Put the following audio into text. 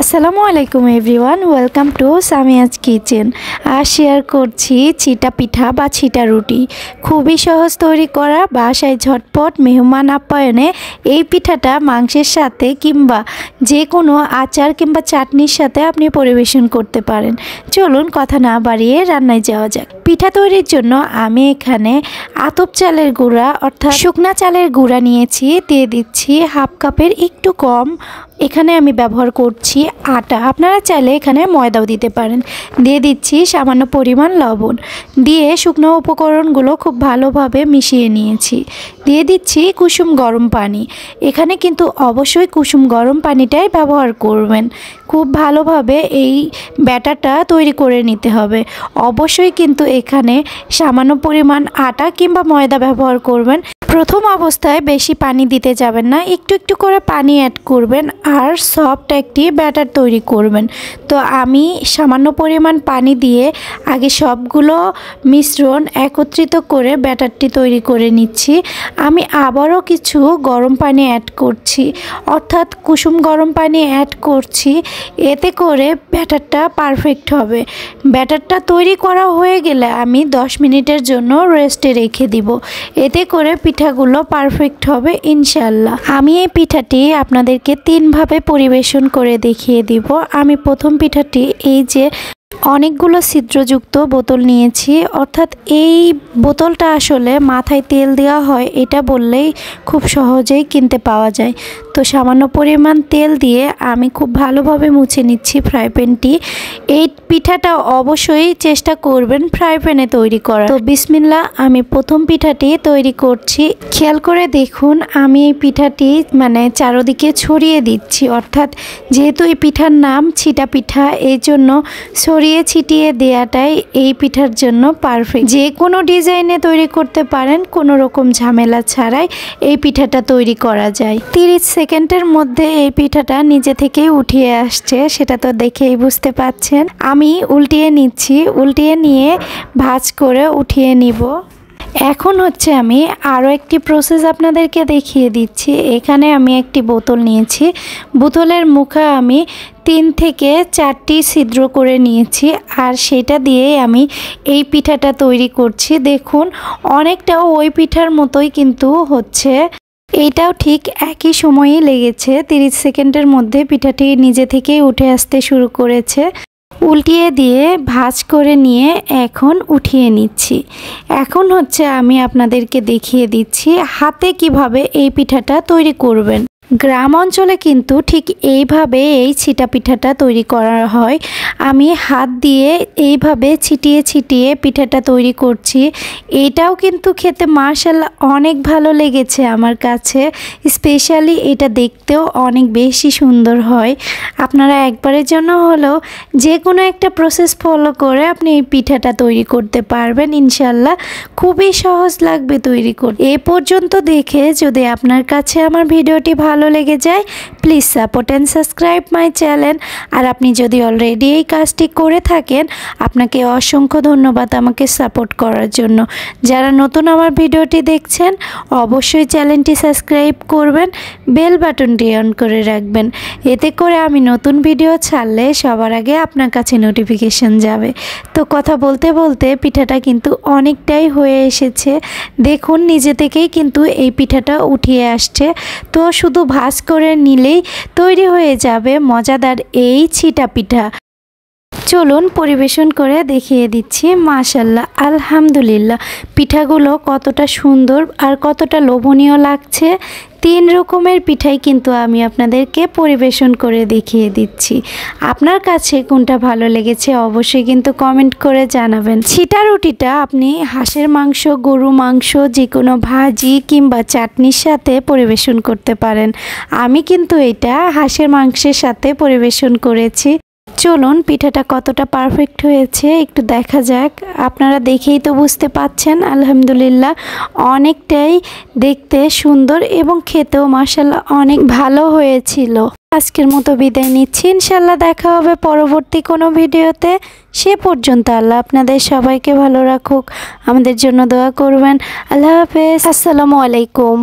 আসসালামু আলাইকুম everyone, welcome to Samia's kitchen. আজ শেয়ার করছি চিটা পিঠা বা চিটা রুটি। খুবই সহজ তৈরি করা, বাসায় ঝটপট মেহমান আপ্যায়নে এই পিঠাটা মাংসের সাথে কিংবা যে কোনো আচার কিংবা চাটনির সাথে আপনি পরিবেশন করতে পারেন। চলুন কথা না বাড়িয়ে রান্নায় যাওয়া যাক। পিঠা তৈরির জন্য আমি এখানে আতপ চালের গুঁড়া অর্থাৎ শুকনা চালের গুঁড়া নিয়েছি, দিয়ে দিচ্ছি হাফ কাপের একটু কম। এখানে আমি ব্যবহার করছি আটা, আপনারা চাইলে এখানে ময়দাও দিতে পারেন। দিয়ে দিচ্ছি সামান্য পরিমাণ লবণ, দিয়ে শুকনো উপকরণগুলো খুব ভালোভাবে মিশিয়ে নিয়েছি। দিয়ে দিচ্ছি কুসুম গরম পানি। এখানে কিন্তু অবশ্যই কুসুম গরম পানিটাই ব্যবহার করবেন। খুব ভালোভাবে এই ব্যাটারটা তৈরি করে নিতে হবে। অবশ্যই কিন্তু এখানে সামান্য পরিমাণ আটা কিংবা ময়দা ব্যবহার করবেন। প্রথম অবস্থায় বেশি পানি দিতে যাবেন না, একটু একটু করে পানি অ্যাড করবেন আর সফট একটি ব্যাটার তৈরি করবেন। তো আমি সামান্য পরিমাণ পানি দিয়ে আগে সবগুলো মিশ্রণ একত্রিত করে ব্যাটারটি তৈরি করে নিচ্ছি। আমি আবারও কিছু গরম পানি অ্যাড করছি, অর্থাৎ কুসুম গরম পানি অ্যাড করছি। এতে করে ব্যাটারটা পারফেক্ট হবে। ব্যাটারটা তৈরি করা হয়ে গেলে আমি 10 মিনিটের জন্য রেস্টে রেখে দিব। এতে করে পিঠাগুলো পারফেক্ট হবে ইনশাল্লাহ। আমি এই পিঠাটি আপনাদেরকে 3 ভাবে পরিবেশন করে দেখিয়ে দিব। আমি প্রথম পিঠাটি এই যে অনেকগুলো ছিদ্রযুক্ত বোতল নিয়েছি, অর্থাৎ এই বোতলটা আসলে মাথায় তেল দেওয়া হয় এটা বললেই খুব সহজেই কিনতে পাওয়া যায়। তো সামান্য পরিমাণ তেল দিয়ে আমি খুব ভালোভাবে মুছে নিচ্ছি ফ্রাই প্যানটি। এই পিঠাটা অবশ্যই চেষ্টা করবেন ফ্রাই প্যানে তৈরি করা। তো বিসমিল্লাহ, আমি প্রথম পিঠাটি তৈরি করছি। খেয়াল করে দেখুন, আমি এই পিঠাটি চারদিকে ছড়িয়ে দিচ্ছি, অর্থাৎ যেহেতু এই পিঠার নাম চিটা পিঠা, এই জন্য ছড়িয়ে ছিটিয়ে দেওয়াটাই এই পিঠার জন্য পারফেক্ট। যে কোনো ডিজাইনে তৈরি করতে পারেন, কোনো রকম ঝামেলা ছাড়াই এই পিঠাটা তৈরি করা যায়। 30 সেকেন্ডের মধ্যে এই পিঠাটা নিজে থেকেই উঠিয়ে আসছে, সেটা তো দেখেই বুঝতে পাচ্ছেন। আমি উল্টিয়ে নিচ্ছি, উল্টিয়ে নিয়ে ভাঁজ করে উঠিয়ে নিব। এখন হচ্ছে আমি আরও একটি প্রসেস আপনাদেরকে দেখিয়ে দিচ্ছি। এখানে আমি একটি বোতল নিয়েছি, বোতলের মুখে আমি 3 থেকে 4টি ছিদ্র করে নিয়েছি, আর সেটা দিয়ে আমি এই পিঠাটা তৈরি করছি। দেখুন, অনেকটা ওই পিঠার মতোই কিন্তু হচ্ছে। এইটাও ঠিক একই সময়ে লেগেছে। 30 সেকেন্ডের মধ্যে পিঠাটি নিজে থেকেই উঠে আসতে শুরু করেছে। উল্টিয়ে দিয়ে ভাঁজ করে নিয়ে এখন উঠিয়ে নিচ্ছি। এখন হচ্ছে আমি আপনাদেরকে দেখিয়ে দিচ্ছি হাতে কিভাবে এই পিঠাটা তৈরি করবেন। গ্রাম অঞ্চলে কিন্তু ঠিক এইভাবে এই চিটা পিঠাটা তৈরি করা হয়। আমি হাত দিয়ে এইভাবে ছিটিয়ে ছিটিয়ে পিঠাটা তৈরি করছি। এটাও কিন্তু খেতে মাশাআল্লাহ অনেক ভালো লেগেছে আমার কাছে। স্পেশালি এটা দেখতেও অনেক বেশি সুন্দর হয়। আপনারা একবারের জন্য হলেও যে কোনো একটা প্রসেস ফলো করে আপনি এই পিঠাটা তৈরি করতে পারবেন ইনশাল্লাহ। খুবই সহজ লাগবে তৈরি করতে। এ পর্যন্ত দেখে যদি আপনার কাছে আমার ভিডিওটি ভালো লেগে যায়, please support and subscribe my channel. আর আপনি যদি অলরেডি এই কাজটি করে থাকেন, আপনাকে অসংখ্য ধন্যবাদ আমাকে সাপোর্ট করার জন্য। যারা নতুন আমার ভিডিওটি দেখছেন, অবশ্যই চ্যানেলটি সাবস্ক্রাইব করবেন, বেল বাটনটি অন করে রাখবেন। এতে করে আমি নতুন ভিডিও ছাড়লে সবার আগে আপনার কাছে নোটিফিকেশন যাবে। তো কথা বলতে বলতে পিঠাটা কিন্তু অনেকটাই হয়ে এসেছে। দেখুন, নিজে থেকেই কিন্তু এই পিঠাটা উঠিয়ে আসছে। তো শুধু ভাঁজ করে নিলেই তৈরি হয়ে যাবে মজাদার এই চিটা পিঠা। চলুন পরিবেশন করে দেখিয়ে দিচ্ছি। মাশাআল্লাহ, আলহামদুলিল্লাহ, পিঠাগুলো কতটা সুন্দর আর কতটা লোভনীয় লাগছে। 3 রকমের পিঠাই কিন্তু আমি আপনাদেরকে পরিবেশন করে দেখিয়ে দিচ্ছি। আপনার কাছে কোনটা ভালো লেগেছে অবশ্যই কিন্তু কমেন্ট করে জানাবেন। চিটা রুটিটা আপনি হাঁসের মাংস, গরু মাংস, যে কোনো ভাজি কিংবা চাটনির সাথে পরিবেশন করতে পারেন। আমি কিন্তু এটা হাঁসের মাংসের সাথে পরিবেশন করেছি। চলুন পিঠাটা কতটা পারফেক্ট হয়েছে একটু দেখা যাক। আপনারা দেখেই তো বুঝতে পাচ্ছেন, আলহামদুলিল্লাহ অনেকটাই দেখতে সুন্দর এবং খেতেও মাশাআল্লাহ অনেক ভালো হয়েছিল। আজকের মতো বিদায় নিচ্ছি, ইনশাআল্লাহ দেখা হবে পরবর্তী কোনো ভিডিওতে। সে পর্যন্ত আল্লাহ আপনাদের সবাইকে ভালো রাখুক, আমাদের জন্য দোয়া করবেন। আল্লাহ হাফেজ, আসসালামু আলাইকুম।